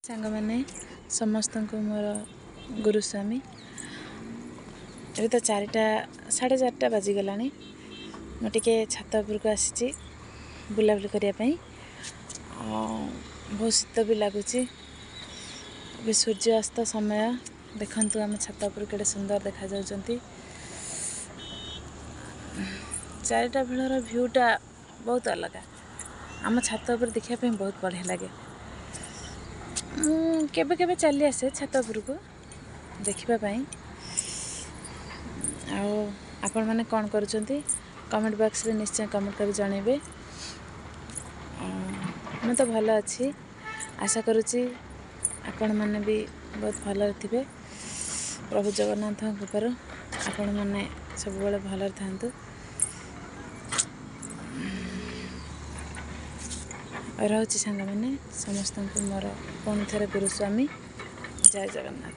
सांग मैंने समस्त को मोर गुरुस्वामी अभी तो 4टा 4:30 बाजिगला मुझे छात उपरक आसी बुलाबुली करने बहुत शीत भी लगुच अभी सूर्यास्त समय देखु आम छात उपर के सुंदर देखा जाउछंती 4टा बेलर भ्यूटा बहुत अलग आम छात उपर देखा बहुत बढ़िया लगे केबे केबे चली आसे छात उपरको देखापी आपण मैंने कौन करुँच कमेंट बॉक्स रे निश्चय कमेंट कर जनइबे मैं तो भल अच्छी आशा करुँची आपण मैंने भी बहुत भल थे प्रभु जगन्नाथ कृपार आपण मैंने सब भल था रोचे सांग मैंने समस्त को मोर पुणी थे गुरुस्वामी जय जगन्नाथ।